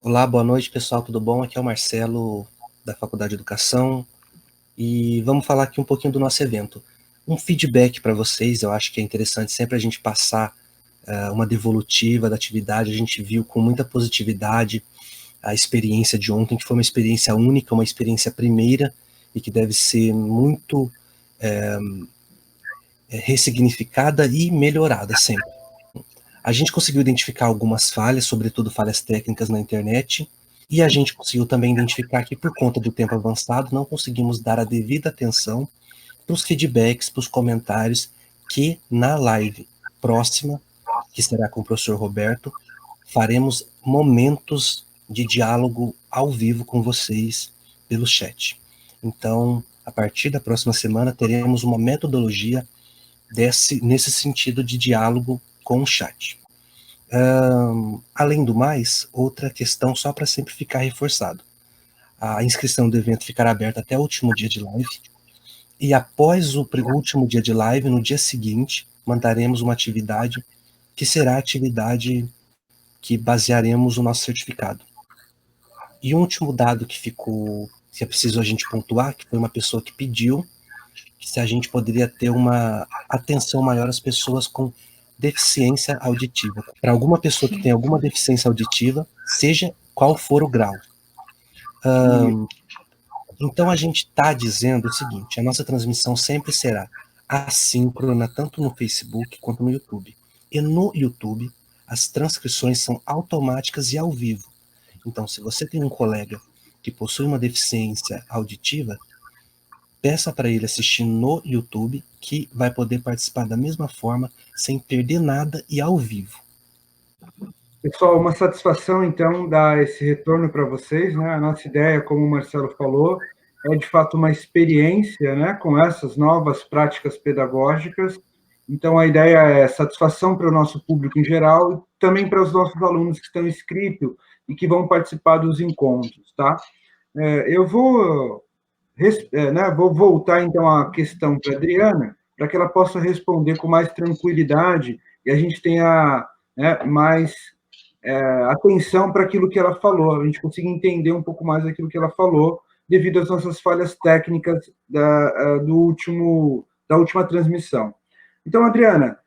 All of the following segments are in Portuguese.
Olá, boa noite, pessoal, tudo bom? Aqui é o Marcelo, da Faculdade de Educação, e vamos falar aqui um pouquinho do nosso evento. Um feedback para vocês, eu acho que é interessante sempre a gente passar uma devolutiva da atividade. A gente viu com muita positividade a experiência de ontem, que foi uma experiência única, uma experiência primeira, e que deve ser muito ressignificada e melhorada sempre. A gente conseguiu identificar algumas falhas, sobretudo falhas técnicas na internet, e a gente conseguiu também identificar que, por conta do tempo avançado, não conseguimos dar a devida atenção para os feedbacks, para os comentários, que na live próxima, que será com o professor Roberto, faremos momentos de diálogo ao vivo com vocês pelo chat. Então, a partir da próxima semana, teremos uma metodologia nesse sentido de diálogo com o chat. Além do mais, outra questão só para sempre ficar reforçado. A inscrição do evento ficará aberta até o último dia de live, e após o último dia de live, no dia seguinte, mandaremos uma atividade que será a atividade que basearemos o nosso certificado. E um último dado que ficou, que é preciso a gente pontuar, que foi uma pessoa que pediu, que se a gente poderia ter uma atenção maior às pessoas com deficiência auditiva. Para alguma pessoa que tem alguma deficiência auditiva, seja qual for o grau. Então a gente está dizendo o seguinte: a nossa transmissão sempre será assíncrona, tanto no Facebook quanto no YouTube. E no YouTube, as transcrições são automáticas e ao vivo. Então, se você tem um colega que possui uma deficiência auditiva, peça para ele assistir no YouTube, que vai poder participar da mesma forma, sem perder nada e ao vivo. Pessoal, uma satisfação, então, dar esse retorno para vocês, né? A nossa ideia, como o Marcelo falou, é, de fato, uma experiência, né, com essas novas práticas pedagógicas. Então, a ideia é satisfação para o nosso público em geral e também para os nossos alunos que estão inscritos e que vão participar dos encontros, tá? Eu vou, vou voltar, então, à questão para a Adriana, para que ela possa responder com mais tranquilidade e a gente tenha, né, mais atenção para aquilo que ela falou, a gente consiga entender um pouco mais aquilo que ela falou, devido às nossas falhas técnicas da última transmissão. Então, Adriana,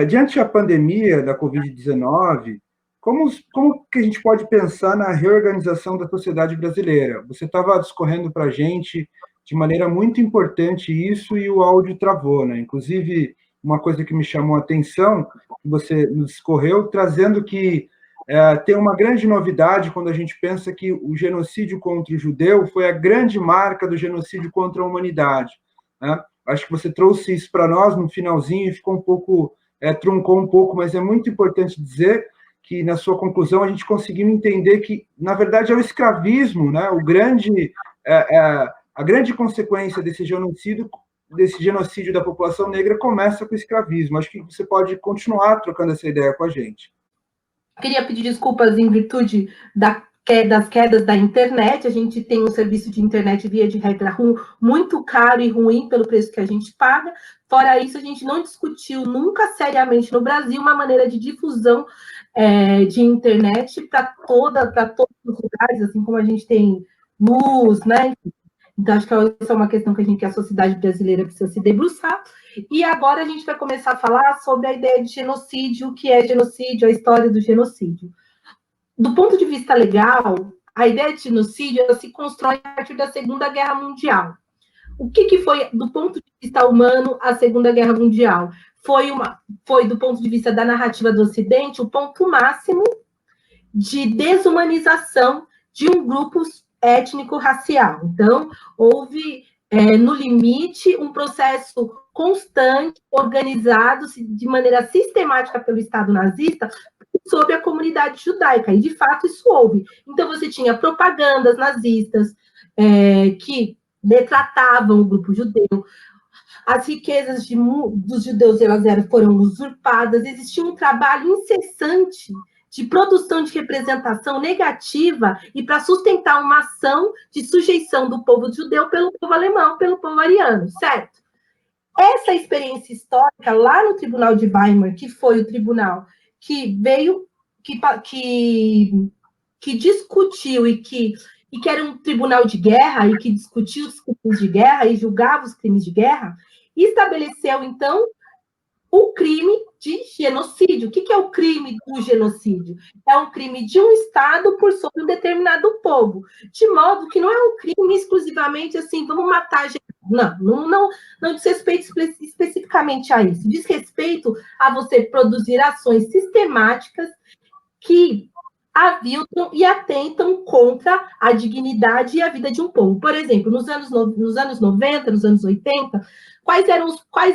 diante da pandemia da Covid-19, como que a gente pode pensar na reorganização da sociedade brasileira? Você estava discorrendo para a gente de maneira muito importante isso e o áudio travou, né? Inclusive, uma coisa que me chamou a atenção, você nos discorreu, trazendo que tem uma grande novidade quando a gente pensa que o genocídio contra o judeu foi a grande marca do genocídio contra a humanidade, né? Acho que você trouxe isso para nós no finalzinho e ficou um pouco, truncou um pouco, mas é muito importante dizer que, na sua conclusão, a gente conseguiu entender que, na verdade, é o escravismo, né? A grande consequência desse genocídio da população negra começa com o escravismo. Acho que você pode continuar trocando essa ideia com a gente. Queria pedir desculpas em virtude das quedas da internet. A gente tem um serviço de internet, via de regra, muito caro e ruim pelo preço que a gente paga. Fora isso, a gente não discutiu nunca seriamente no Brasil uma maneira de difusão de internet para todos os lugares, assim como a gente tem luz, né? Então, acho que essa é uma questão que a sociedade brasileira precisa se debruçar. E agora a gente vai começar a falar sobre a ideia de genocídio, o que é genocídio, a história do genocídio. Do ponto de vista legal, a ideia de genocídio ela se constrói a partir da Segunda Guerra Mundial. O que foi, do ponto de vista humano, a Segunda Guerra Mundial? Foi, do ponto de vista da narrativa do Ocidente, o ponto máximo de desumanização de um grupo étnico-racial. Então, houve, no limite, um processo constante, organizado de maneira sistemática pelo Estado nazista sobre a comunidade judaica, e, de fato, isso houve. Então, você tinha propagandas nazistas que retratavam o grupo judeu, as riquezas dos judeus foram usurpadas, existia um trabalho incessante de produção de representação negativa e para sustentar uma ação de sujeição do povo judeu pelo povo alemão, pelo povo ariano, certo? Essa experiência histórica lá no Tribunal de Weimar, que foi o tribunal que veio, que que discutiu e que era um tribunal de guerra e que discutiu os crimes de guerra e julgava os crimes de guerra, estabeleceu, então, o crime de genocídio. O que é o crime do genocídio? É um crime de um Estado por sobre um determinado povo, de modo que não é um crime exclusivamente assim, vamos matar gente. Não diz respeito especificamente a isso. Diz respeito a você produzir ações sistemáticas que aviltam e atentam contra a dignidade e a vida de um povo. Por exemplo, nos anos 90, nos anos 80, quais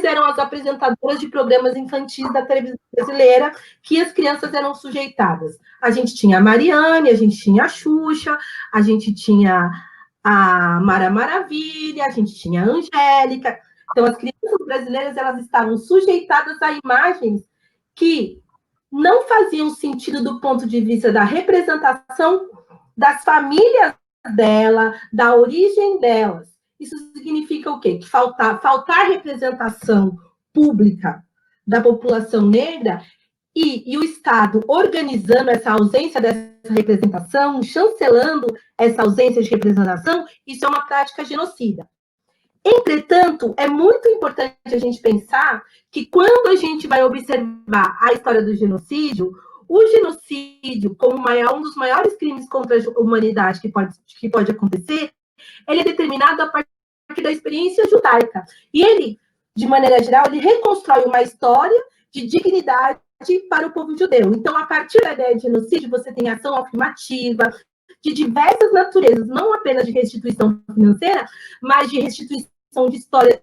eram as apresentadoras de programas infantis da televisão brasileira que as crianças eram sujeitadas? A gente tinha a Mariane, a gente tinha a Xuxa, a gente tinha a Mara Maravilha, a gente tinha a Angélica. Então, as crianças brasileiras elas estavam sujeitadas a imagens que não faziam sentido do ponto de vista da representação das famílias dela, da origem delas. Isso significa o quê? Que faltar representação pública da população negra e o Estado organizando essa ausência dessa representação, chancelando essa ausência de representação, isso é uma prática genocida. Entretanto, é muito importante a gente pensar que quando a gente vai observar a história do genocídio, o genocídio, como um dos maiores crimes contra a humanidade que pode acontecer, ele é determinado a partir da experiência judaica. E ele, de maneira geral, ele reconstrói uma história de dignidade para o povo judeu. Então, a partir da ideia de genocídio, você tem ação afirmativa, de diversas naturezas, não apenas de restituição financeira, mas de restituição de histórias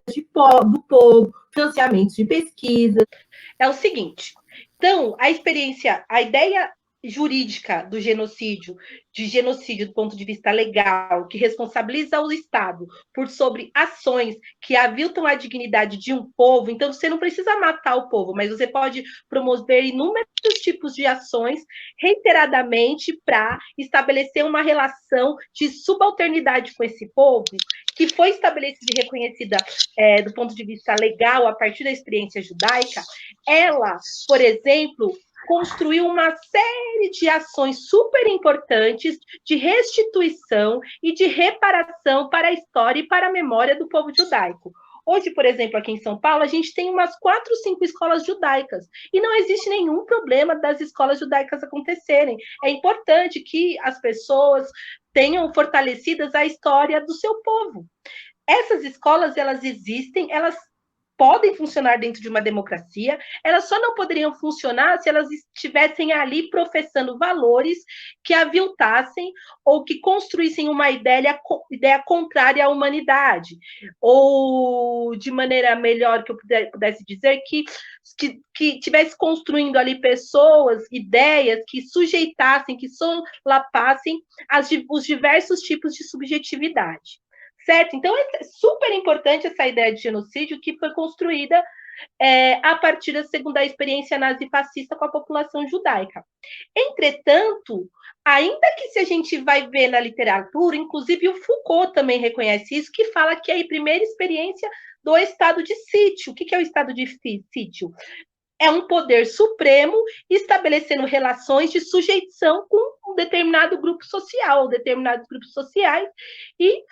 do povo, financiamentos de pesquisa. É o seguinte, então, a ideia jurídica do genocídio, de genocídio do ponto de vista legal, que responsabiliza o Estado por sobre ações que aviltam a dignidade de um povo, então você não precisa matar o povo, mas você pode promover inúmeros tipos de ações reiteradamente para estabelecer uma relação de subalternidade com esse povo, que foi estabelecida e reconhecida do ponto de vista legal a partir da experiência judaica. Ela, por exemplo, construiu uma série de ações super importantes de restituição e de reparação para a história e para a memória do povo judaico. Hoje, por exemplo, aqui em São Paulo, a gente tem umas 4, 5 escolas judaicas e não existe nenhum problema das escolas judaicas acontecerem. É importante que as pessoas tenham fortalecidas a história do seu povo. Essas escolas, elas existem, elas podem funcionar dentro de uma democracia, elas só não poderiam funcionar se elas estivessem ali professando valores que aviltassem ou que construíssem uma ideia contrária à humanidade, ou de maneira melhor que eu pudesse dizer, que tivesse construindo ali pessoas, ideias que sujeitassem, que solapassem os diversos tipos de subjetividade. Certo? Então, é super importante essa ideia de genocídio que foi construída a partir da segunda experiência nazifascista com a população judaica. Entretanto, ainda que se a gente vai ver na literatura, inclusive o Foucault também reconhece isso, que fala que é a primeira experiência do estado de sítio. O que é o estado de sítio? É um poder supremo estabelecendo relações de sujeição com um determinado grupo social, ou determinados grupos sociais, e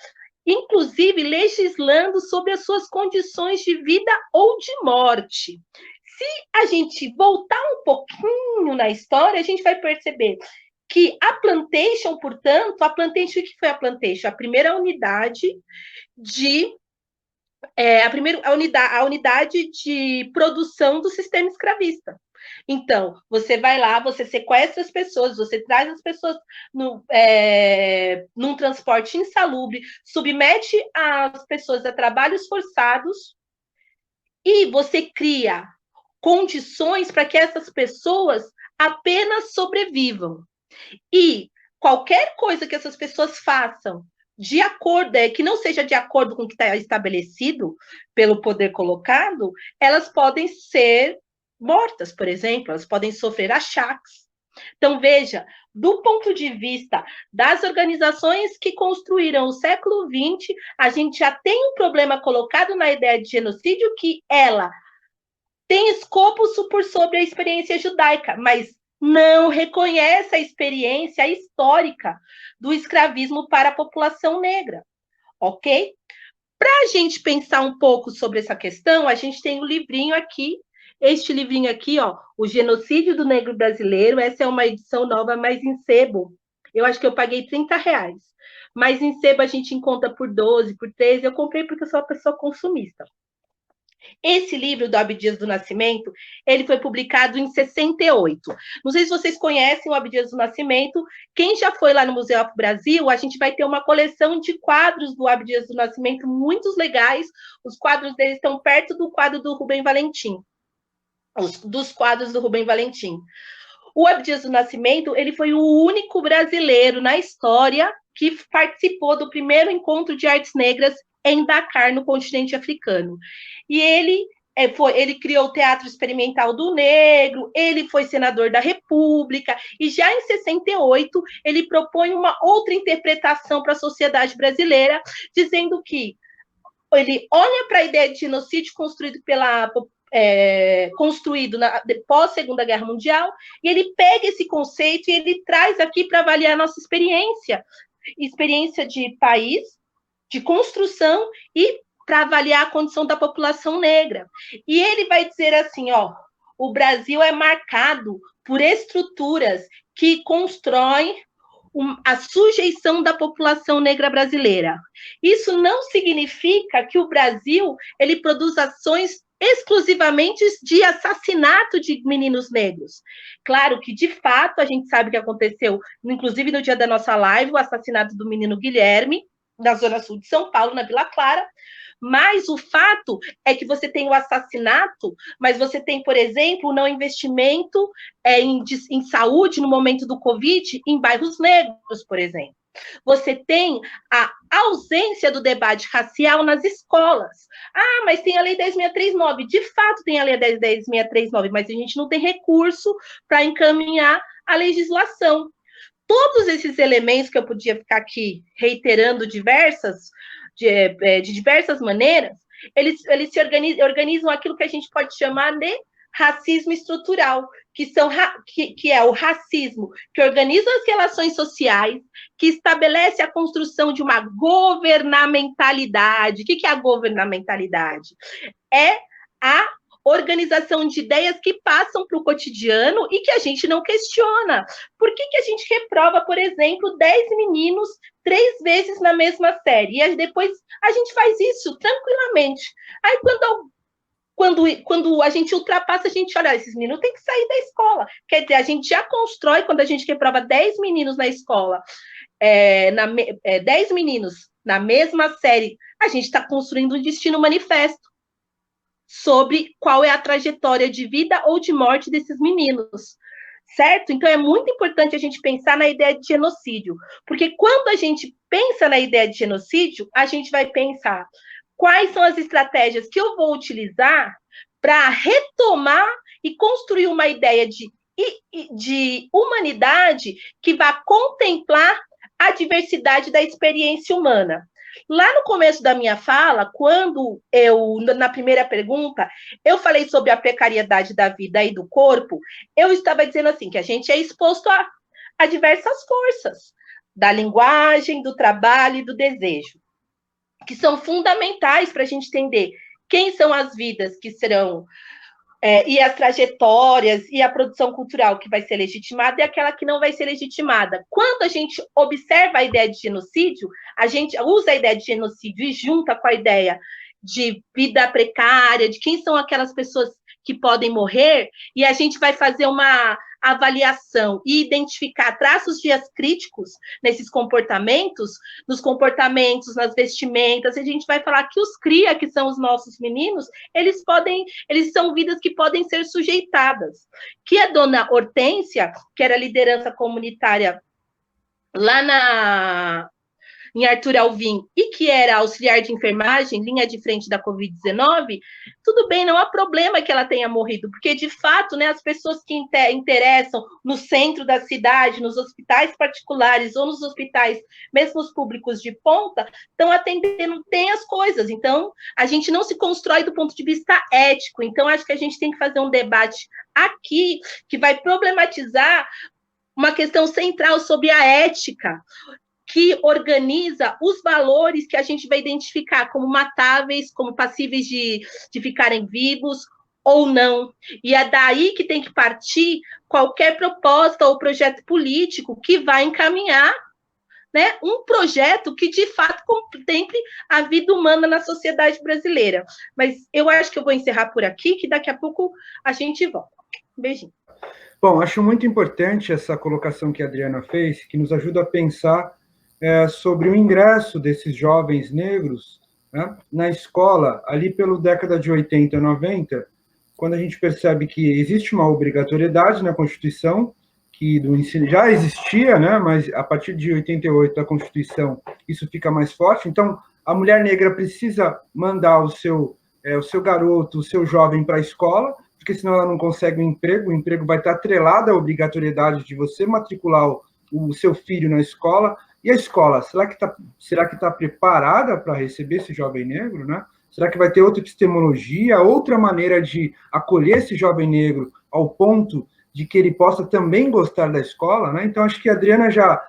inclusive legislando sobre as suas condições de vida ou de morte. Se a gente voltar um pouquinho na história, a gente vai perceber que a Plantation, portanto, o que foi a Plantation? A primeira unidade a unidade de produção do sistema escravista. Então, você vai lá, você sequestra as pessoas, você traz as pessoas num transporte insalubre, submete as pessoas a trabalhos forçados e você cria condições para que essas pessoas apenas sobrevivam. E qualquer coisa que essas pessoas façam de acordo, que não seja de acordo com o que está estabelecido pelo poder colocado, elas podem ser mortas, por exemplo, elas podem sofrer achaques. Então, veja, do ponto de vista das organizações que construíram o século XX, a gente já tem um problema colocado na ideia de genocídio, que ela tem escopo por sobre a experiência judaica, mas não reconhece a experiência histórica do escravismo para a população negra, ok? Para a gente pensar um pouco sobre essa questão, a gente tem um livrinho aqui, este livrinho aqui, ó, O Genocídio do Negro Brasileiro. Essa é uma edição nova, mas em sebo, eu acho que eu paguei R$30. Mas em sebo a gente encontra por 12, por 13. Eu comprei porque eu sou uma pessoa consumista. Esse livro do Abdias do Nascimento, ele foi publicado em 68. Não sei se vocês conhecem o Abdias do Nascimento. Quem já foi lá no Museu Afro Brasil, a gente vai ter uma coleção de quadros do Abdias do Nascimento, muitos legais. Os quadros dele estão perto do quadro do Rubem Valentim. Dos quadros do Rubem Valentim. O Abdias do Nascimento, ele foi o único brasileiro na história que participou do primeiro encontro de artes negras em Dakar, no continente africano. E ele criou o Teatro Experimental do Negro, ele foi senador da República, e já em 68 ele propõe uma outra interpretação para a sociedade brasileira, dizendo que ele olha para a ideia de genocídio construído pós-Segunda Guerra Mundial, e ele pega esse conceito e ele traz aqui para avaliar a nossa experiência de país, de construção, e para avaliar a condição da população negra. E ele vai dizer assim, ó, o Brasil é marcado por estruturas que constroem a sujeição da população negra brasileira. Isso não significa que o Brasil ele produz ações exclusivamente de assassinato de meninos negros. Claro que, de fato, a gente sabe que aconteceu, inclusive no dia da nossa live, o assassinato do menino Guilherme, na Zona Sul de São Paulo, na Vila Clara, mas o fato é que você tem o assassinato, mas você tem, por exemplo, o não investimento em saúde no momento do Covid em bairros negros, por exemplo. Você tem a ausência do debate racial nas escolas. Ah, mas tem a Lei 10.639. De fato, tem a Lei 10.639, mas a gente não tem recurso para encaminhar a legislação. Todos esses elementos que eu podia ficar aqui reiterando de diversas maneiras, eles se organizam aquilo que a gente pode chamar de racismo estrutural, que é o racismo que organiza as relações sociais, que estabelece a construção de uma governamentalidade. O que é a governamentalidade? É a organização de ideias que passam para o cotidiano e que a gente não questiona. Por que a gente reprova, por exemplo, 10 meninos 3 vezes na mesma série? E depois a gente faz isso tranquilamente. Aí, quando a gente ultrapassa, a gente olha, esses meninos têm que sair da escola. Quer dizer, a gente já constrói, quando a gente reprova 10 meninos na escola, 10 meninos na mesma série, a gente está construindo um destino manifesto sobre qual é a trajetória de vida ou de morte desses meninos, certo? Então, é muito importante a gente pensar na ideia de genocídio, porque quando a gente pensa na ideia de genocídio, a gente vai pensar quais são as estratégias que eu vou utilizar para retomar e construir uma ideia de humanidade que vá contemplar a diversidade da experiência humana. Lá no começo da minha fala, quando na primeira pergunta, eu falei sobre a precariedade da vida e do corpo, eu estava dizendo assim, que a gente é exposto a diversas forças, da linguagem, do trabalho e do desejo, que são fundamentais para a gente entender quem são as vidas que serão, e as trajetórias e a produção cultural que vai ser legitimada e aquela que não vai ser legitimada. Quando a gente observa a ideia de genocídio, a gente usa a ideia de genocídio e junta com a ideia de vida precária, de quem são aquelas pessoas que podem morrer, e a gente vai fazer uma avaliação e identificar traços críticos nesses comportamentos, nos comportamentos, nas vestimentas. A gente vai falar que os cria, que são os nossos meninos, eles são vidas que podem ser sujeitadas. Que a dona Hortência, que era liderança comunitária lá em Arthur Alvim e que era auxiliar de enfermagem, linha de frente da Covid-19, tudo bem, não há problema que ela tenha morrido, porque de fato, né, as pessoas que interessam no centro da cidade, nos hospitais particulares ou nos hospitais, mesmo os públicos de ponta, estão atendendo bem as coisas. Então, a gente não se constrói do ponto de vista ético. Então, acho que a gente tem que fazer um debate aqui que vai problematizar uma questão central sobre a ética, que organiza os valores que a gente vai identificar como matáveis, como passíveis de ficarem vivos ou não. E é daí que tem que partir qualquer proposta ou projeto político que vai encaminhar, né, um projeto que, de fato, contemple a vida humana na sociedade brasileira. Mas eu acho que eu vou encerrar por aqui, que daqui a pouco a gente volta. Um beijinho. Bom, acho muito importante essa colocação que a Adriana fez, que nos ajuda a pensar sobre o ingresso desses jovens negros, né, na escola, ali pela década de 80, 90, quando a gente percebe que existe uma obrigatoriedade na Constituição, que do ensino já existia, né, mas a partir de 88, da Constituição, isso fica mais forte. Então, a mulher negra precisa mandar o seu garoto, o seu jovem para a escola, porque senão ela não consegue um emprego, o emprego vai estar atrelado à obrigatoriedade de você matricular o seu filho na escola. E a escola, será que tá preparada para receber esse jovem negro, né? Será que vai ter outra epistemologia, outra maneira de acolher esse jovem negro ao ponto de que ele possa também gostar da escola, né? Então, acho que a Adriana já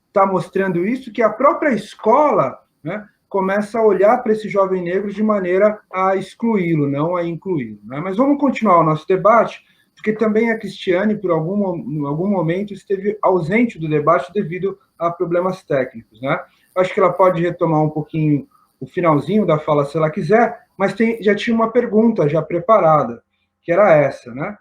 está mostrando isso, que a própria escola, né, começa a olhar para esse jovem negro de maneira a excluí-lo, não a incluí-lo, né? Mas vamos continuar o nosso debate, porque também a Cristiane, por algum momento, esteve ausente do debate devido a problemas técnicos, né? Acho que ela pode retomar um pouquinho o finalzinho da fala, se ela quiser, mas já tinha uma pergunta já preparada, que era essa, né?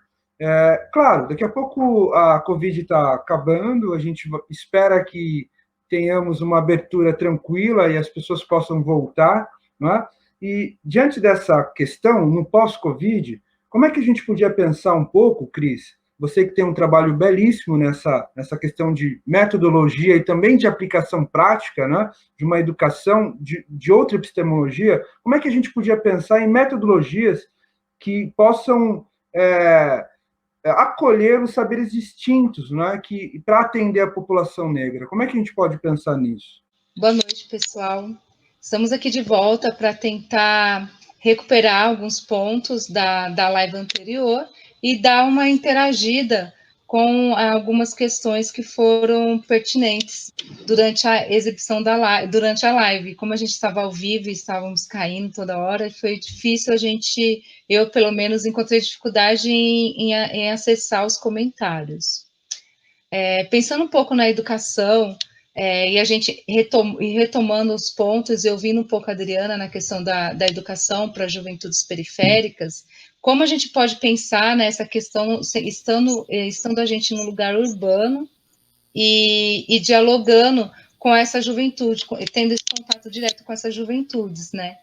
Claro, daqui a pouco a Covid está acabando, a gente espera que tenhamos uma abertura tranquila e as pessoas possam voltar, né? E diante dessa questão, no pós-Covid, como é que a gente podia pensar um pouco, Cris, você que tem um trabalho belíssimo nessa questão de metodologia e também de aplicação prática, né, de uma educação, de outra epistemologia, como é que a gente podia pensar em metodologias que possam acolher os saberes distintos, né, para atender a população negra? Como é que a gente pode pensar nisso? Boa noite, pessoal. Estamos aqui de volta para tentar recuperar alguns pontos da live anterior e dar uma interagida com algumas questões que foram pertinentes durante a exibição durante a live. Como a gente estava ao vivo e estávamos caindo toda hora, foi difícil eu pelo menos encontrei dificuldade em acessar os comentários. Pensando um pouco na educação, e a gente retomando os pontos, eu ouvindo um pouco a Adriana na questão da educação para juventudes periféricas, como a gente pode pensar nessa questão, estando a gente num lugar urbano e dialogando com essa juventude, tendo esse contato direto com essas juventudes, né?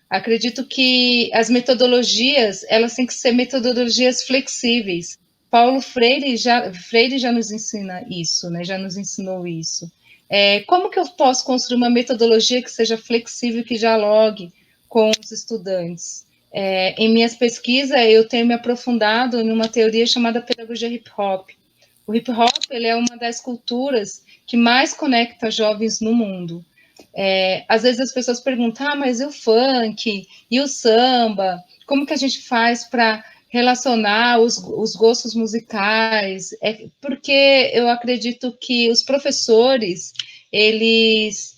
Acredito que as metodologias, elas têm que ser metodologias flexíveis. Paulo Freire já nos ensina isso, né? Já nos ensinou isso. Como que eu posso construir uma metodologia que seja flexível, que dialogue com os estudantes? Em minhas pesquisas, eu tenho me aprofundado em uma teoria chamada pedagogia hip-hop. O hip-hop, ele é uma das culturas que mais conecta jovens no mundo. Às vezes as pessoas perguntam, mas e o funk? E o samba? Como que a gente faz para relacionar os gostos musicais? Porque eu acredito que os professores, eles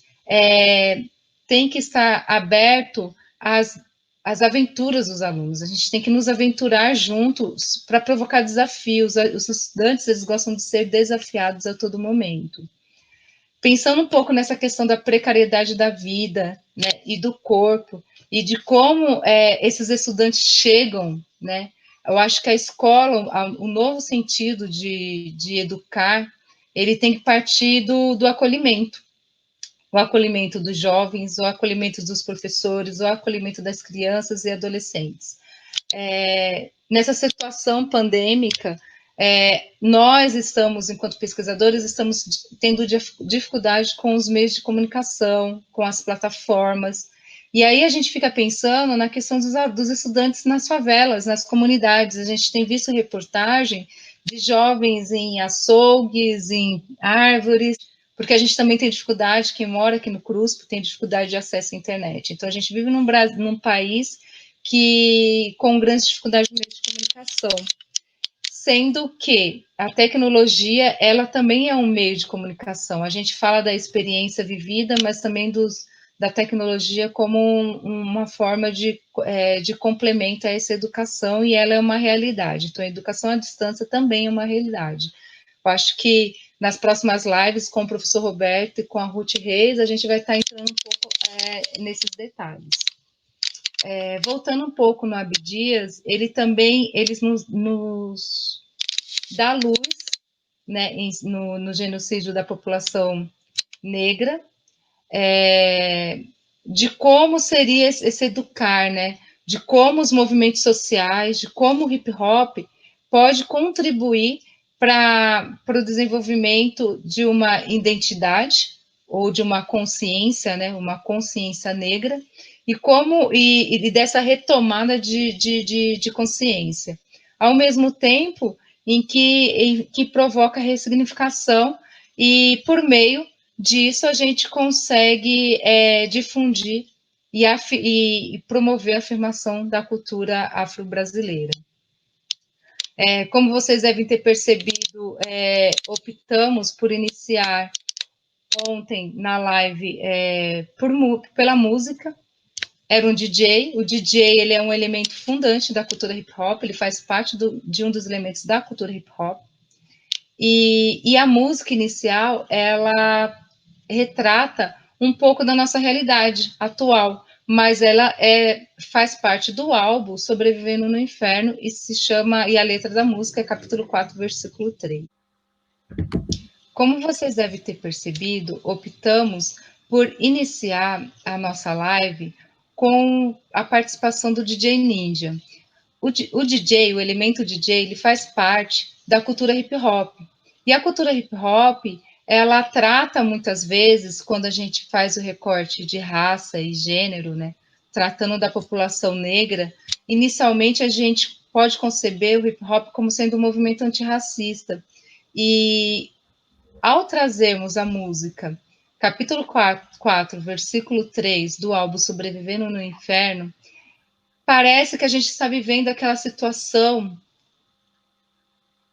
têm que estar abertos às aventuras dos alunos. A gente tem que nos aventurar juntos para provocar desafios. Os estudantes, eles gostam de ser desafiados a todo momento. Pensando um pouco nessa questão da precariedade da vida, né, e do corpo, e de como esses estudantes chegam, né? Eu acho que a escola, o novo sentido de educar, ele tem que partir do acolhimento. O acolhimento dos jovens, o acolhimento dos professores, o acolhimento das crianças e adolescentes. Nessa situação pandêmica, Nós estamos, enquanto pesquisadores, estamos tendo dificuldade com os meios de comunicação, com as plataformas, e aí a gente fica pensando na questão dos estudantes nas favelas, nas comunidades. A gente tem visto reportagem de jovens em açougues, em árvores, porque a gente também tem dificuldade, quem mora aqui no CRUSP tem dificuldade de acesso à internet. Então, a gente vive num país com grandes dificuldades de meios de comunicação, sendo que a tecnologia, ela também é um meio de comunicação. A gente fala da experiência vivida, mas também da tecnologia como uma forma de complemento a essa educação, e ela é uma realidade. Então, a educação à distância também é uma realidade. Eu acho que nas próximas lives, com o professor Roberto e com a Ruth Reis, a gente vai estar entrando um pouco nesses detalhes. Voltando um pouco no Abdias, eles nos dá luz, né, no genocídio da população negra, de como seria esse educar, né, de como os movimentos sociais, de como o hip-hop pode contribuir para o desenvolvimento de uma identidade ou de uma consciência, né, uma consciência negra, e dessa retomada de consciência. Ao mesmo tempo em que provoca ressignificação, e por meio disso a gente consegue difundir e promover a afirmação da cultura afro-brasileira. Como vocês devem ter percebido, optamos por iniciar ontem na live pela música. Era um DJ, o DJ ele é um elemento fundante da cultura hip-hop, ele faz parte de um dos elementos da cultura hip-hop, e a música inicial, ela retrata um pouco da nossa realidade atual, mas ela faz parte do álbum Sobrevivendo no Inferno, e a letra da música é capítulo 4, versículo 3. Como vocês devem ter percebido, optamos por iniciar a nossa live com a participação do DJ Ninja. O DJ, o elemento DJ, ele faz parte da cultura hip-hop. E a cultura hip-hop, ela trata muitas vezes, quando a gente faz o recorte de raça e gênero, né, tratando da população negra, inicialmente a gente pode conceber o hip-hop como sendo um movimento antirracista. E ao trazermos a música capítulo 4, versículo 3 do álbum Sobrevivendo no Inferno, parece que a gente está vivendo aquela situação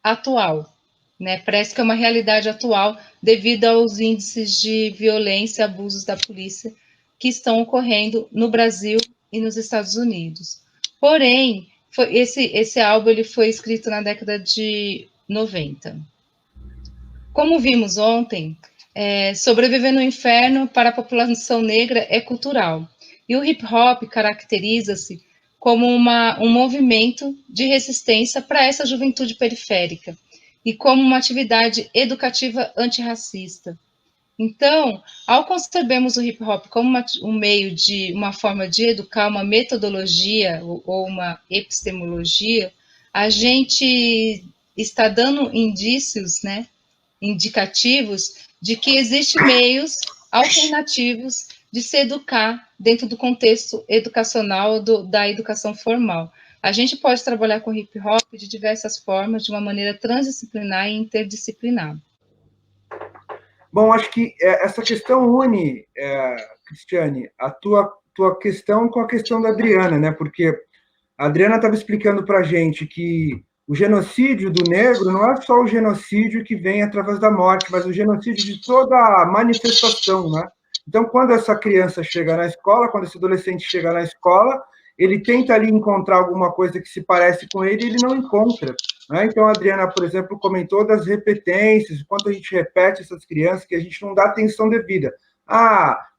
atual, né? Parece que é uma realidade atual devido aos índices de violência e abusos da polícia que estão ocorrendo no Brasil e nos Estados Unidos. Porém, esse álbum ele foi escrito na década de 90. Como vimos ontem, sobreviver no inferno para a população negra é cultural. E o hip-hop caracteriza-se como um movimento de resistência para essa juventude periférica e como uma atividade educativa antirracista. Então, ao concebermos o hip-hop como uma forma de educar, uma metodologia ou uma epistemologia, a gente está dando indícios, né, indicativos de que existem meios alternativos de se educar dentro do contexto educacional da educação formal. A gente pode trabalhar com hip-hop de diversas formas, de uma maneira transdisciplinar e interdisciplinar. Bom, acho que essa questão une, Cristiane, a tua questão com a questão da Adriana, né? Porque a Adriana estava explicando para a gente que o genocídio do negro não é só o genocídio que vem através da morte, mas o genocídio de toda a manifestação, né? Então, quando essa criança chega na escola, quando esse adolescente chega na escola, ele tenta ali encontrar alguma coisa que se parece com ele e ele não encontra, né? Então, a Adriana, por exemplo, comentou das repetências, quanto a gente repete essas crianças, que a gente não dá atenção devida.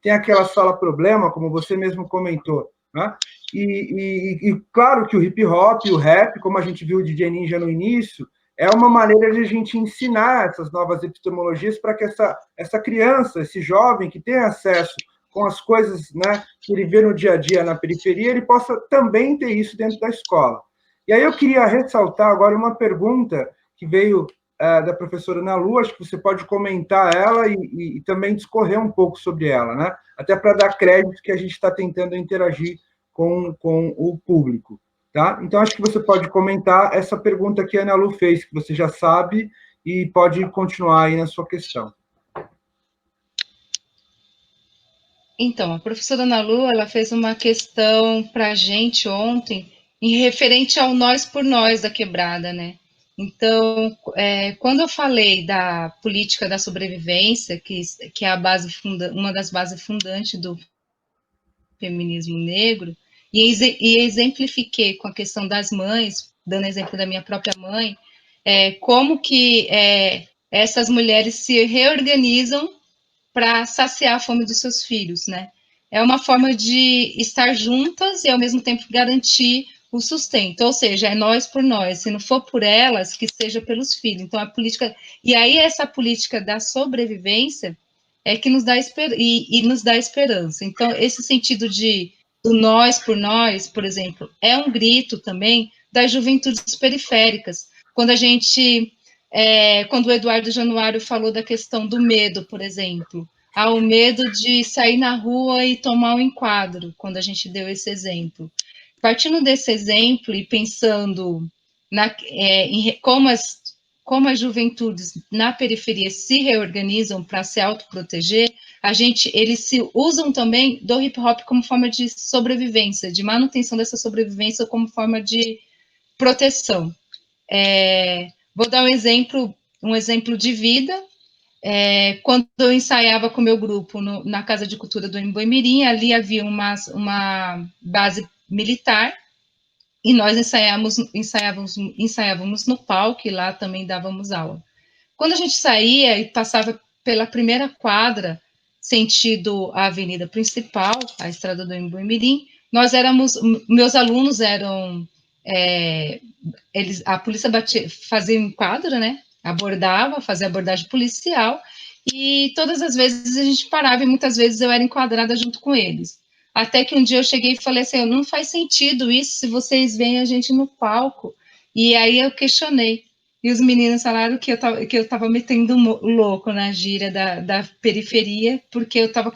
Tem aquela sala problema, como você mesmo comentou, né? E claro que o hip-hop, o rap, como a gente viu o DJ Ninja no início, é uma maneira de a gente ensinar essas novas epistemologias para que essa criança, esse jovem que tem acesso com as coisas, né, que ele vê no dia a dia na periferia, ele possa também ter isso dentro da escola. E aí eu queria ressaltar agora uma pergunta que veio da professora Ana Lu, acho que você pode comentar ela e também discorrer um pouco sobre ela, né? Até para dar crédito que a gente está tentando interagir com o público, tá? Então, acho que você pode comentar essa pergunta que a Ana Lu fez, que você já sabe, e pode continuar aí na sua questão. Então, a professora Ana Lu, ela fez uma questão para a gente ontem, em referente ao nós por nós da quebrada, né? Então, quando eu falei da política da sobrevivência, que é a base uma das bases fundantes do feminismo negro, e exemplifiquei com a questão das mães, dando exemplo da minha própria mãe, como que essas mulheres se reorganizam para saciar a fome dos seus filhos, né? É uma forma de estar juntas e, ao mesmo tempo, garantir o sustento, ou seja, é nós por nós, se não for por elas, que seja pelos filhos. Então, a política... E aí, essa política da sobrevivência é que nos dá, nos dá esperança. Então, esse sentido do nós por nós, por exemplo, é um grito também das juventudes periféricas. Quando a gente... quando o Eduardo Januário falou da questão do medo, por exemplo, o medo de sair na rua e tomar um enquadro, quando a gente deu esse exemplo. Partindo desse exemplo e pensando em como as juventudes na periferia se reorganizam para se autoproteger, eles se usam também do hip hop como forma de sobrevivência, de manutenção dessa sobrevivência como forma de proteção. Vou dar um exemplo de vida. Quando eu ensaiava com o meu grupo na Casa de Cultura do Emboimirim, ali havia uma base militar, e nós ensaiávamos no palco, e lá também dávamos aula. Quando a gente saía e passava pela primeira quadra, sentido a avenida principal, a estrada do Emboimirim, meus alunos eram... a polícia fazia um quadro, né? Fazia abordagem policial, e todas as vezes a gente parava, e muitas vezes eu era enquadrada junto com eles. Até que um dia eu cheguei e falei assim, não faz sentido isso se vocês veem a gente no palco. E aí eu questionei. E os meninos falaram que eu estava metendo louco na gíria da periferia, porque eu estava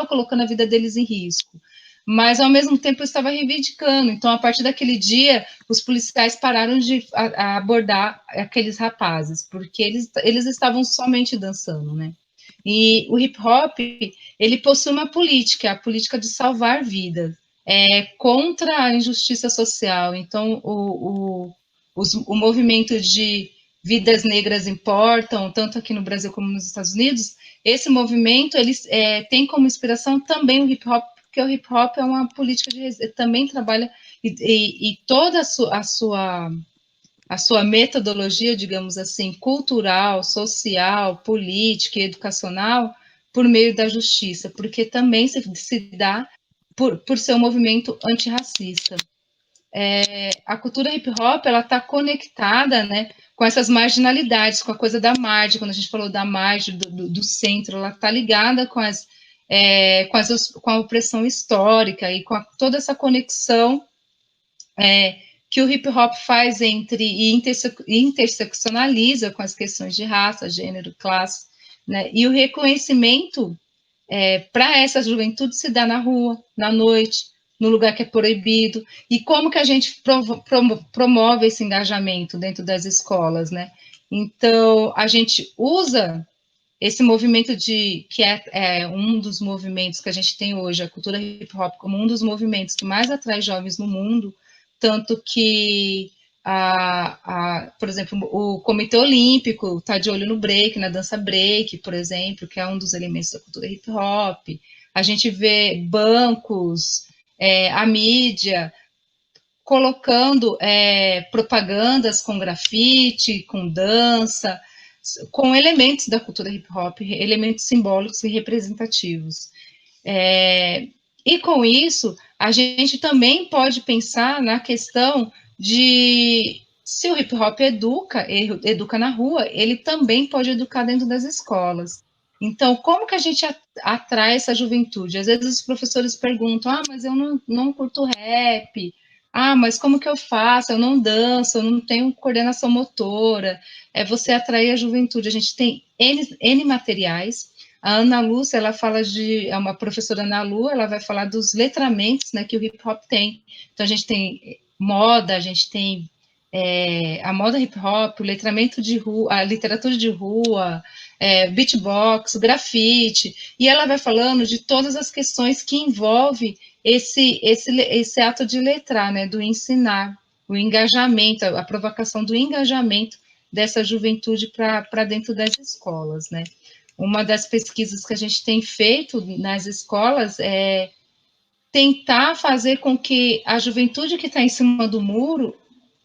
colocando a vida deles em risco. Mas, ao mesmo tempo, eu estava reivindicando. Então, a partir daquele dia, os policiais pararam de abordar aqueles rapazes, porque eles estavam somente dançando, né? E o hip-hop, ele possui uma política, a política de salvar vidas, contra a injustiça social. Então, o movimento de vidas negras importam, tanto aqui no Brasil como nos Estados Unidos, esse movimento, ele tem como inspiração também o hip-hop, porque o hip-hop é uma política também trabalha, e toda a sua metodologia, digamos assim, cultural, social, política e educacional, por meio da justiça, porque também se dá por ser um movimento antirracista. A cultura hip-hop, ela está conectada, né, com essas marginalidades, com a coisa da margem, quando a gente falou da margem do centro, ela está ligada com a opressão histórica e com toda essa conexão que o hip hop faz e interseccionaliza com as questões de raça, gênero, classe, né? E o reconhecimento para essa juventude se dá na rua, na noite, no lugar que é proibido. E como que a gente promove esse engajamento dentro das escolas, né? Então, a gente usa esse movimento que é um dos movimentos que a gente tem hoje, a cultura hip hop, como um dos movimentos que mais atrai jovens no mundo, tanto que, por exemplo, o Comitê Olímpico está de olho no break, na dança break, por exemplo, que é um dos elementos da cultura hip hop. A gente vê bancos, a mídia, colocando propagandas com grafite, com dança, com elementos da cultura hip hop, elementos simbólicos e representativos. E com isso, a gente também pode pensar na questão de se o hip hop educa na rua, ele também pode educar dentro das escolas. Então, como que a gente atrai essa juventude? Às vezes os professores perguntam, mas eu não curto rap, Ah, mas como que eu faço? Eu não danço, eu não tenho coordenação motora. É você atrair a juventude. A gente tem N materiais. A Ana Lúcia, ela fala é uma professora Ana Lu, ela vai falar dos letramentos, né, que o hip hop tem. Então, a gente tem moda, a gente tem a moda hip hop, o letramento de rua, a literatura de rua, beatbox, grafite, e ela vai falando de todas as questões que envolvem esse ato de letrar, né, do ensinar, o engajamento, a provocação do engajamento dessa juventude para dentro das escolas, né. Uma das pesquisas que a gente tem feito nas escolas é tentar fazer com que a juventude que está em cima do muro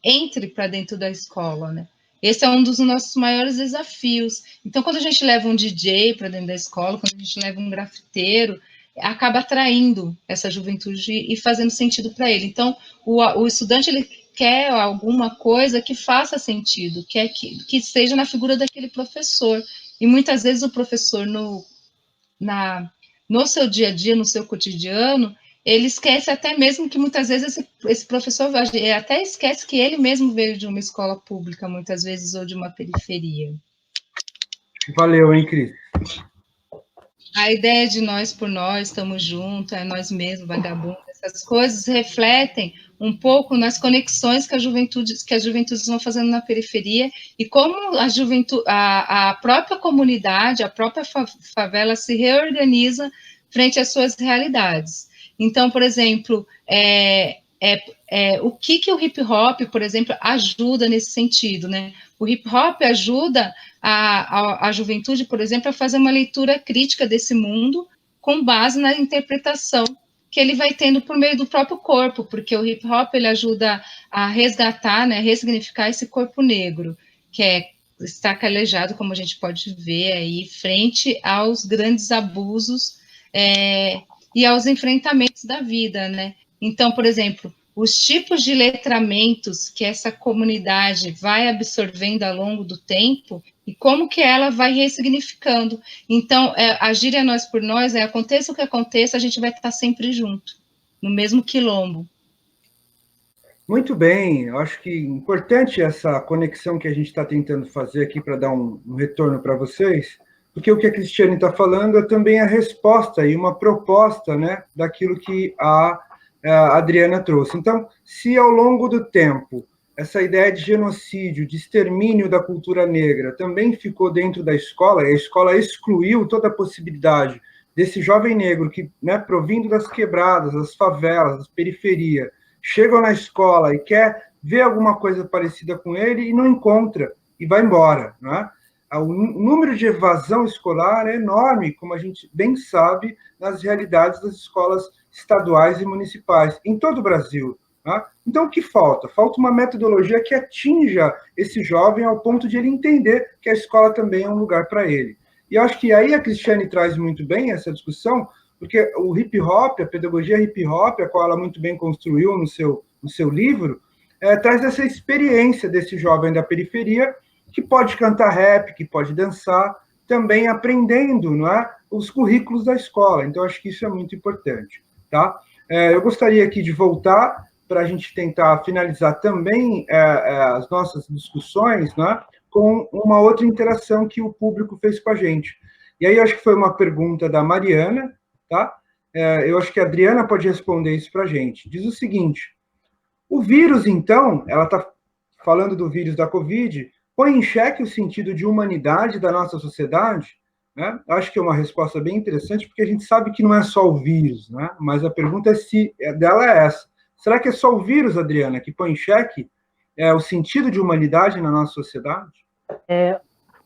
entre para dentro da escola, né? Esse é um dos nossos maiores desafios. Então, quando a gente leva um DJ para dentro da escola, quando a gente leva um grafiteiro, acaba atraindo essa juventude e fazendo sentido para ele. Então, o estudante ele quer alguma coisa que faça sentido, que seja na figura daquele professor. E muitas vezes o professor, no seu dia a dia, no seu cotidiano, ele esquece até mesmo que muitas vezes esse professor até esquece que ele mesmo veio de uma escola pública, muitas vezes, ou de uma periferia. Valeu, hein, Cris? A ideia de nós por nós, estamos juntos, é nós mesmos, vagabundo, essas coisas refletem um pouco nas conexões que as juventudes vão fazendo na periferia e como a própria comunidade, a própria favela se reorganiza frente às suas realidades. Então, por exemplo, o que o hip hop, por exemplo, ajuda nesse sentido, né? O hip hop ajuda a juventude, por exemplo, a fazer uma leitura crítica desse mundo com base na interpretação que ele vai tendo por meio do próprio corpo, porque o hip hop ele ajuda a resgatar, né, ressignificar esse corpo negro, que está calejado, como a gente pode ver aí, frente aos grandes abusos e aos enfrentamentos da vida, né? Então, por exemplo, os tipos de letramentos que essa comunidade vai absorvendo ao longo do tempo e como que ela vai ressignificando. Então, agir é nós por nós, aconteça o que aconteça, a gente vai estar sempre junto, no mesmo quilombo. Muito bem, eu acho que é importante essa conexão que a gente está tentando fazer aqui para dar um retorno para vocês, porque o que a Cristiane está falando é também a resposta e uma proposta, né, daquilo que a Adriana trouxe. Então, se ao longo do tempo essa ideia de genocídio, de extermínio da cultura negra também ficou dentro da escola, e a escola excluiu toda a possibilidade desse jovem negro que, né, provindo das quebradas, das favelas, das periferias, chega na escola e quer ver alguma coisa parecida com ele e não encontra, e vai embora, né? O número de evasão escolar é enorme, como a gente bem sabe, nas realidades das escolas estaduais e municipais, em todo o Brasil. Tá? Então, o que falta? Falta uma metodologia que atinja esse jovem ao ponto de ele entender que a escola também é um lugar para ele. E eu acho que aí a Cristiane traz muito bem essa discussão, porque o hip-hop, a pedagogia hip-hop, a qual ela muito bem construiu no seu livro, traz essa experiência desse jovem da periferia que pode cantar rap, que pode dançar, também aprendendo, não é, os currículos da escola. Então, acho que isso é muito importante. Tá? Eu gostaria aqui de voltar para a gente tentar finalizar também as nossas discussões, né, com uma outra interação que o público fez com a gente. E aí, acho que foi uma pergunta da Mariana, tá? Eu acho que a Adriana pode responder isso para a gente. Diz o seguinte: o vírus, então, ela está falando do vírus da Covid, põe em xeque o sentido de humanidade da nossa sociedade? Né? Acho que é uma resposta bem interessante, porque a gente sabe que não é só o vírus, né? Mas a pergunta dela é essa. Será que é só o vírus, Adriana, que põe em xeque o sentido de humanidade na nossa sociedade?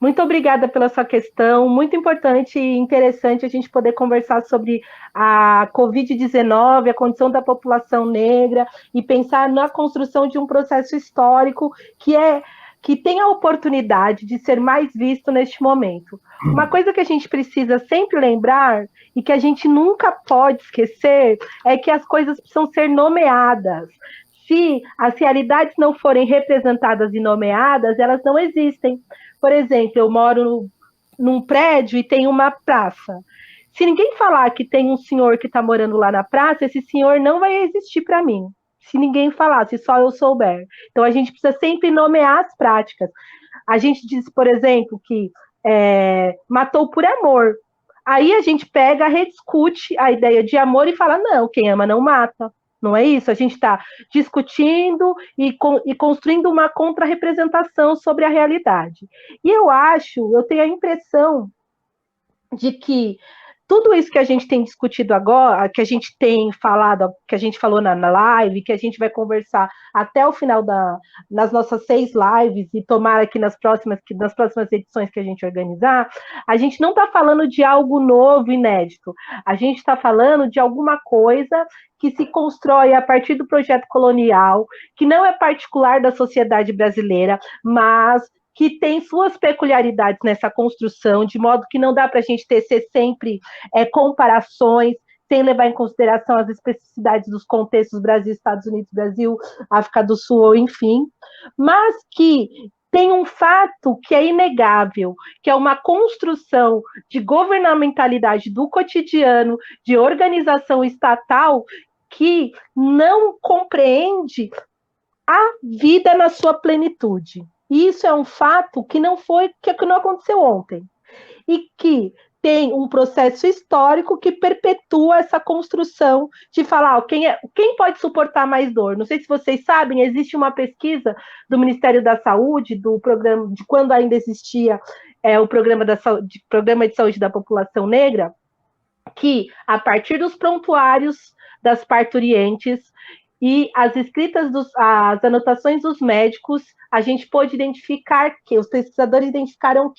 Muito obrigada pela sua questão, muito importante e interessante a gente poder conversar sobre a Covid-19, a condição da população negra e pensar na construção de um processo histórico que tem a oportunidade de ser mais visto neste momento. Uma coisa que a gente precisa sempre lembrar e que a gente nunca pode esquecer é que as coisas precisam ser nomeadas. Se as realidades não forem representadas e nomeadas, elas não existem. Por exemplo, eu moro num prédio e tem uma praça. Se ninguém falar que tem um senhor que está morando lá na praça, esse senhor não vai existir para mim. se ninguém falar, se só eu souber. Então, a gente precisa sempre nomear as práticas. A gente diz, por exemplo, que matou por amor. Aí a gente pega, rediscute a ideia de amor e fala, não, quem ama não mata. Não é isso? A gente está discutindo e construindo uma contra-representação sobre a realidade. E eu tenho a impressão de que tudo isso que a gente tem discutido agora, que a gente tem falado, que a gente falou na live, que a gente vai conversar até o final nas nossas 6 lives, e tomara que nas próximas edições que a gente organizar, a gente não está falando de algo novo, inédito. A gente está falando de alguma coisa que se constrói a partir do projeto colonial, que não é particular da sociedade brasileira, mas que tem suas peculiaridades nessa construção, de modo que não dá para a gente tecer sempre comparações, sem levar em consideração as especificidades dos contextos Brasil, Estados Unidos, Brasil, África do Sul, ou enfim, mas que tem um fato que é inegável, que é uma construção de governamentalidade do cotidiano, de organização estatal, que não compreende a vida na sua plenitude. E isso é um fato que não aconteceu ontem. E que tem um processo histórico que perpetua essa construção de falar quem pode suportar mais dor. Não sei se vocês sabem, existe uma pesquisa do Ministério da Saúde, do programa, de quando ainda existia o programa de saúde da população negra, que a partir dos prontuários das parturientes e as as anotações dos médicos, a gente pôde identificar os pesquisadores identificaram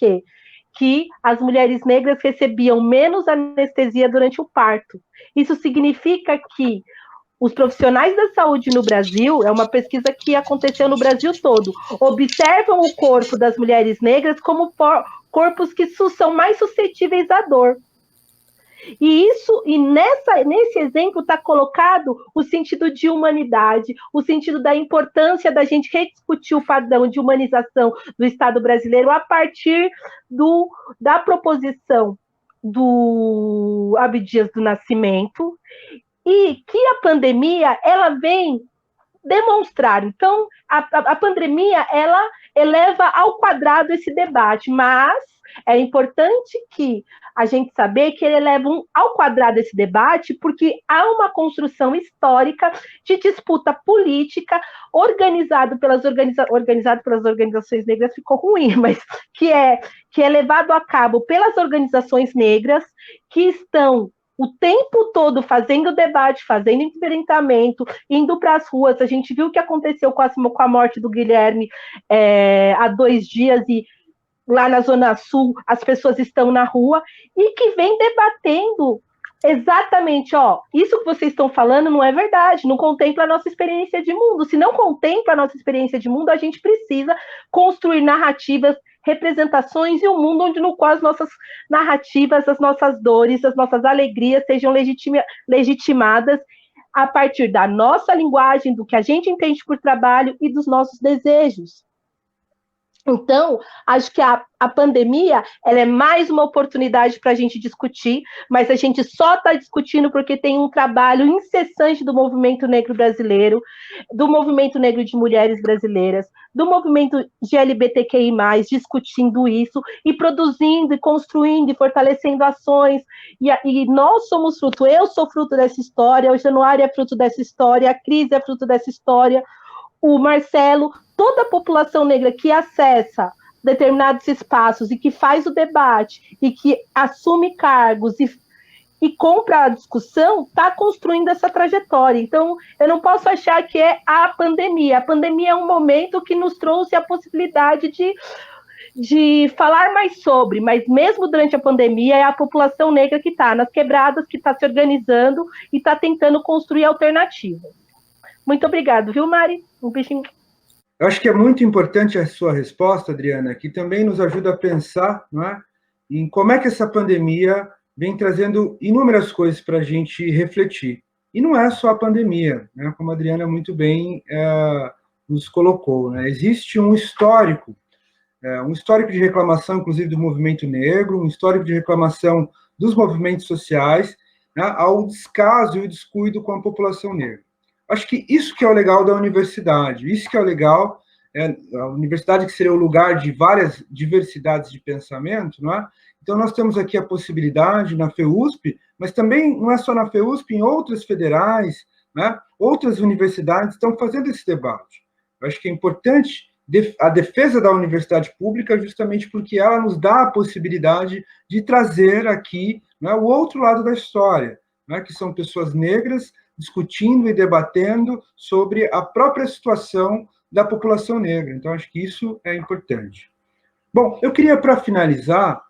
que as mulheres negras recebiam menos anestesia durante o parto. Isso significa que os profissionais da saúde no Brasil, é uma pesquisa que aconteceu no Brasil todo, observam o corpo das mulheres negras como corpos que são mais suscetíveis à dor. E nesse exemplo está colocado o sentido de humanidade, o sentido da importância da gente rediscutir o padrão de humanização do Estado brasileiro a partir da proposição do Abdias do Nascimento, e que a pandemia ela vem demonstrar. Então, a pandemia ela eleva ao quadrado esse debate, mas é importante que a gente saber que ele eleva ao quadrado esse debate, porque há uma construção histórica de disputa política organizado pelas organizações negras, ficou ruim, mas que é levado a cabo pelas organizações negras que estão o tempo todo fazendo debate, fazendo enfrentamento, indo para as ruas. A gente viu o que aconteceu com a morte do Guilherme há 2 dias, e lá na Zona Sul as pessoas estão na rua, e que vem debatendo exatamente, isso que vocês estão falando não é verdade, não contempla a nossa experiência de mundo. Se não contempla a nossa experiência de mundo, a gente precisa construir narrativas, representações e um mundo no qual as nossas narrativas, as nossas dores, as nossas alegrias sejam legitimadas a partir da nossa linguagem, do que a gente entende por trabalho e dos nossos desejos. Então, acho que a pandemia ela é mais uma oportunidade para a gente discutir, mas a gente só está discutindo porque tem um trabalho incessante do movimento negro brasileiro, do movimento negro de mulheres brasileiras, do movimento de LGBTQI+, discutindo isso e produzindo e construindo e fortalecendo ações, e nós somos fruto, eu sou fruto dessa história, o Januário é fruto dessa história, a Cris é fruto dessa história, o Marcelo, toda a população negra que acessa determinados espaços e que faz o debate e que assume cargos e compra a discussão, está construindo essa trajetória. Então, eu não posso achar que é a pandemia. A pandemia é um momento que nos trouxe a possibilidade de falar mais sobre, mas mesmo durante a pandemia é a população negra que está nas quebradas, que está se organizando e está tentando construir alternativas. Muito obrigado, viu, Mari? Um beijinho. Eu acho que é muito importante a sua resposta, Adriana, que também nos ajuda a pensar, não é, em como é que essa pandemia vem trazendo inúmeras coisas para a gente refletir. E não é só a pandemia, né, como a Adriana muito bem nos colocou. Né? Existe um histórico de reclamação, inclusive, do movimento negro, um histórico de reclamação dos movimentos sociais, né, ao descaso e o descuido com a população negra. Acho que isso que é o legal da universidade, isso que é o legal, a universidade que seria o lugar de várias diversidades de pensamento, não é? Então, nós temos aqui a possibilidade na FEUSP, mas também não é só na FEUSP, em outras federais, né? Outras universidades estão fazendo esse debate. Eu acho que é importante a defesa da universidade pública, justamente porque ela nos dá a possibilidade de trazer aqui, né, o outro lado da história, né, que são pessoas negras discutindo e debatendo sobre a própria situação da população negra. Então, acho que isso é importante. Bom, eu queria, para finalizar,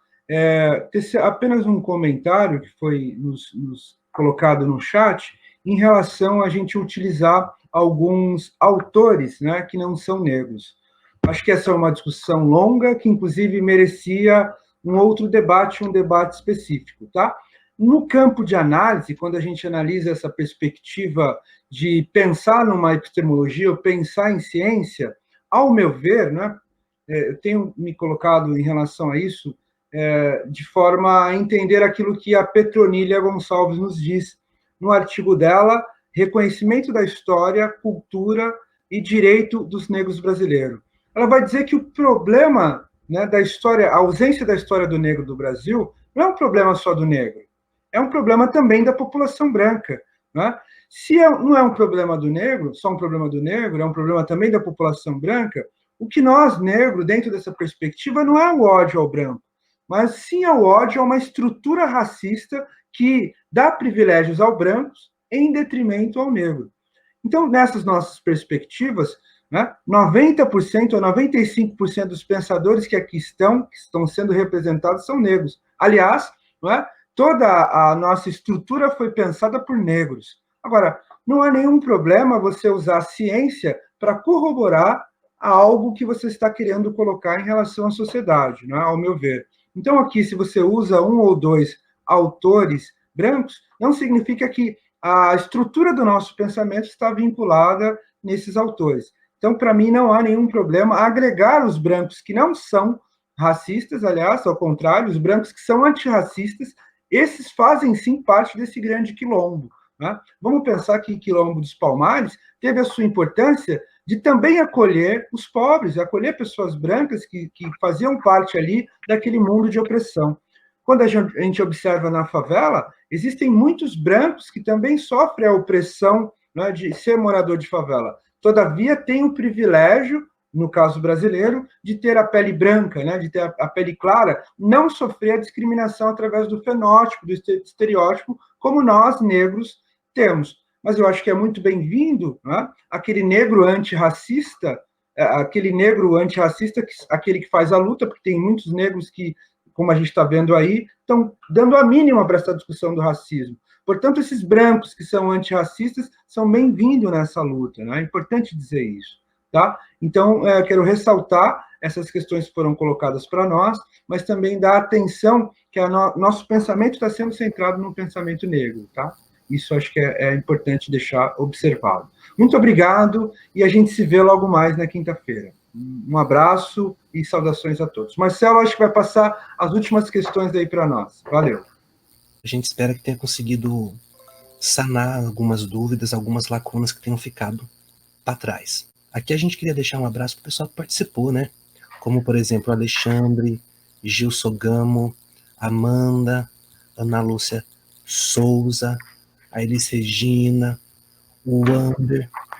tecer apenas um comentário que foi nos colocado no chat em relação a gente utilizar alguns autores, né, que não são negros. Acho que essa é uma discussão longa, que inclusive merecia um outro debate, um debate específico, tá? No campo de análise, quando a gente analisa essa perspectiva de pensar numa epistemologia ou pensar em ciência, ao meu ver, né, eu tenho me colocado em relação a isso de forma a entender aquilo que a Petronília Gonçalves nos diz no artigo dela, Reconhecimento da História, Cultura e Direito dos Negros Brasileiros. Ela vai dizer que o problema, né, da história, a ausência da história do negro do Brasil, não é um problema só do negro, é um problema também da população branca. Né? Se não é um problema do negro, só um problema do negro, é um problema também da população branca, o que nós, negros, dentro dessa perspectiva, não é o ódio ao branco, mas sim é o ódio a uma estrutura racista que dá privilégios aos brancos em detrimento ao negro. Então, nessas nossas perspectivas, né, 90% ou 95% dos pensadores que aqui estão, que estão sendo representados, são negros. Aliás, não é, toda a nossa estrutura foi pensada por negros. Agora, não há nenhum problema você usar a ciência para corroborar algo que você está querendo colocar em relação à sociedade, não é? Ao meu ver. Então, aqui, se você usa um ou dois autores brancos, não significa que a estrutura do nosso pensamento está vinculada nesses autores. Então, para mim, não há nenhum problema agregar os brancos que não são racistas, aliás, ao contrário, os brancos que são antirracistas, esses fazem sim parte desse grande quilombo. Né? Vamos pensar que o Quilombo dos Palmares teve a sua importância de também acolher os pobres, acolher pessoas brancas que faziam parte ali daquele mundo de opressão. Quando a gente observa na favela, existem muitos brancos que também sofrem a opressão, né, de ser morador de favela. Todavia, tem o privilégio, no caso brasileiro, de ter a pele branca, né, de ter a pele clara, não sofrer a discriminação através do fenótipo, do estereótipo, como nós, negros, temos. Mas eu acho que é muito bem-vindo, né, aquele negro antirracista, aquele que faz a luta, porque tem muitos negros que, como a gente está vendo aí, estão dando a mínima para essa discussão do racismo. Portanto, esses brancos que são antirracistas são bem-vindos nessa luta, né? É importante dizer isso. Tá? Então, quero ressaltar essas questões que foram colocadas para nós, mas também dar atenção que nosso pensamento está sendo centrado no pensamento negro. Tá? Isso acho que é importante deixar observado. Muito obrigado e a gente se vê logo mais na quinta-feira. Um abraço e saudações a todos. Marcelo, acho que vai passar as últimas questões aí para nós. Valeu. A gente espera que tenha conseguido sanar algumas dúvidas, algumas lacunas que tenham ficado para trás. Aqui a gente queria deixar um abraço para o pessoal que participou, né? Como, por exemplo, Alexandre, Gil Sogamo, Amanda, Ana Lúcia Souza, a Elis Regina, o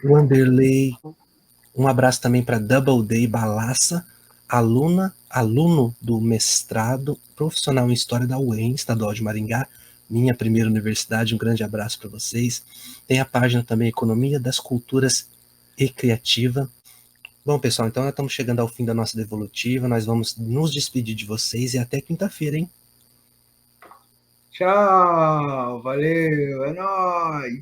Wanderley. Um abraço também para Double Day Balassa, aluno do mestrado profissional em História da UEM, Estadual de Maringá, minha primeira universidade. Um grande abraço para vocês. Tem a página também Economia das Culturas e Criativa. Bom, pessoal, então nós estamos chegando ao fim da nossa devolutiva. Nós vamos nos despedir de vocês e até quinta-feira, hein? Tchau, valeu, é nóis!